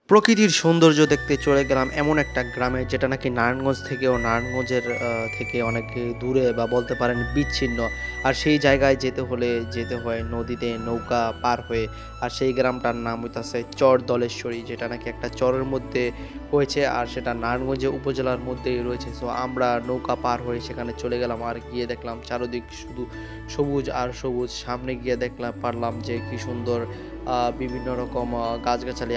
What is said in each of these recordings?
প্রকৃতির সৌন্দর্য দেখতে চলে গেলাম এমন একটা গ্রামে যেটা নাকি নারায়ণগঞ্জের থেকে অনেক দূরে বা বলতে পারেন বিচ্ছিন্ন। আর সেই জায়গায় যেতে হলে যেতে হয় নদীতে নৌকা পার হয়ে। আর সেই গ্রামটার নাম হইতাছে চর দলেশ্বরী, যেটা নাকি একটা চরের মধ্যে হয়েছে আর সেটা নারায়ণগঞ্জ উপজেলার মধ্যেই রয়েছে। সো আমরা নৌকা পার হয়ে সেখানে চলে গেলাম আর গিয়ে দেখলাম চারদিক শুধু সবুজ আর সবুজ। সামনে গিয়ে দেখলাম পারলাম যে কি সুন্দর বিভিন্ন রকম গাছগাছালি।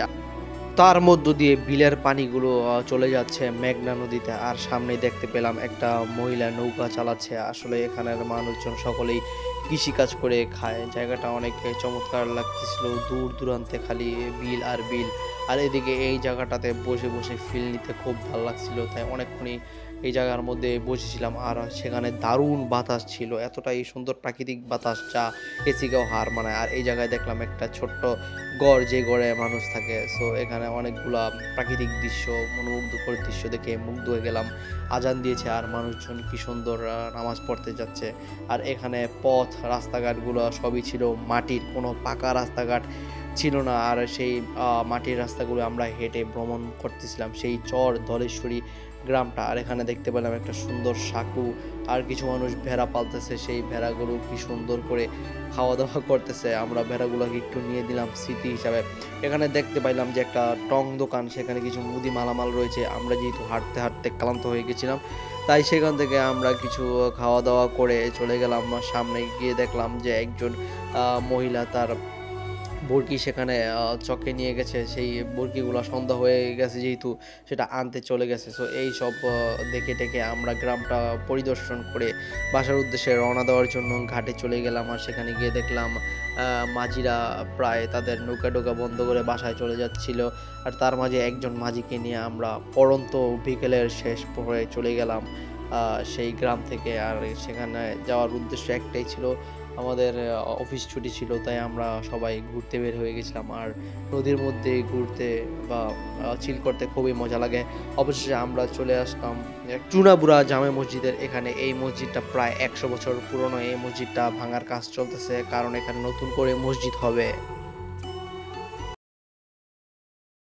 তার মধ্য দিয়ে বিলের পানিগুলো চলে যাচ্ছে মেঘনা নদীতে। আর সামনেই দেখতে পেলাম একটা মহিলা নৌকা চালাচ্ছে। আসলে এখানের মানুষজন সকলেই কৃষিকাজ করে খায়। জায়গাটা অনেক চমৎকার লাগতেছিল। দূর দূরান্তে খালি বিল আর বিল। আর এদিকে এই জায়গাটাতে বসে বসে ফিল নিতে খুব ভালো লাগছিল। তাই অনেকক্ষণই এই জায়গার মধ্যে বসেছিলাম। আর সেখানে দারুণ বাতাস ছিল, এতটাই সুন্দর প্রাকৃতিক বাতাস যা এসিকেও হার মানায়। আর এই জায়গায় দেখলাম একটা ছোট্ট গড়, যে গড়ে মানুষ থাকে। সো এখানে অনেকগুলা প্রাকৃতিক দৃশ্য, মনোমুগ্ধকর দৃশ্য দেখে মুগ্ধ হয়ে গেলাম। আজান দিয়েছে আর মানুষজন কি সুন্দর নামাজ পড়তে যাচ্ছে। আর এখানে পথ রাস্তাঘাটগুলো সবই ছিল মাটির, কোনো পাকা রাস্তাঘাট ছিল না। আর সেই মাটির রাস্তাগুলো আমরা হেঁটে ভ্রমণ করতেছিলাম সেই চর ধলেশ্বরী গ্রামটা। আর এখানে দেখতে পেলাম একটা সুন্দর সাঁকু, আর কিছু মানুষ ভেড়া পালতেছে। সেই ভেড়াগুলো কি সুন্দর করে খাওয়া দাওয়া করতেছে। আমরা ভেড়াগুলোকে একটু নিয়ে দিলাম স্মৃতি হিসাবে। এখানে দেখতে পাইলাম যে একটা টং দোকান, সেখানে কিছু মুদি মালামাল রয়েছে। আমরা যেহেতু হাঁটতে হাঁটতে ক্লান্ত হয়ে গেছিলাম, তাই সেখান থেকে আমরা কিছু খাওয়া দাওয়া করে চলে গেলাম। সামনে গিয়ে দেখলাম যে একজন মহিলা তার বরকি সেখানে চকে নিয়ে গেছে। সেই বরকিগুলা সন্ধ্যা হয়ে গেছে যেহেতু, সেটা আনতে চলে গেছে। সো এইসব দেখে টেকে আমরা গ্রামটা পরিদর্শন করে বাসার উদ্দেশ্যে রওনা দেওয়ার জন্য ঘাটে চলে গেলাম। আর সেখানে গিয়ে দেখলাম মাঝিরা প্রায় তাদের নৌকা টোকা বন্ধ করে বাসায় চলে যাচ্ছিল। আর তার মাঝে একজন মাঝিকে নিয়ে আমরা পড়ন্ত বিকেলের শেষ প্রহরে চলে গেলাম সেই গ্রাম থেকে। আর সেখানে যাওয়ার উদ্দেশ্য একটাই ছিল, আমাদের অফিস ছুটি ছিল, তাই আমরা সবাই ঘুরতে বের হয়ে গেছিলাম। আর নদীর মধ্যে ঘুরতে বা চিল করতে খুবই মজা লাগে। অবশেষে আমরা চলে আসলাম চুনাবুড়া জামে মসজিদের এখানে। এই মসজিদটা প্রায় 100 বছর পুরনো। এই মসজিদটা ভাঙার কাজ চলতেছে, কারণ এখানে নতুন করে মসজিদ হবে।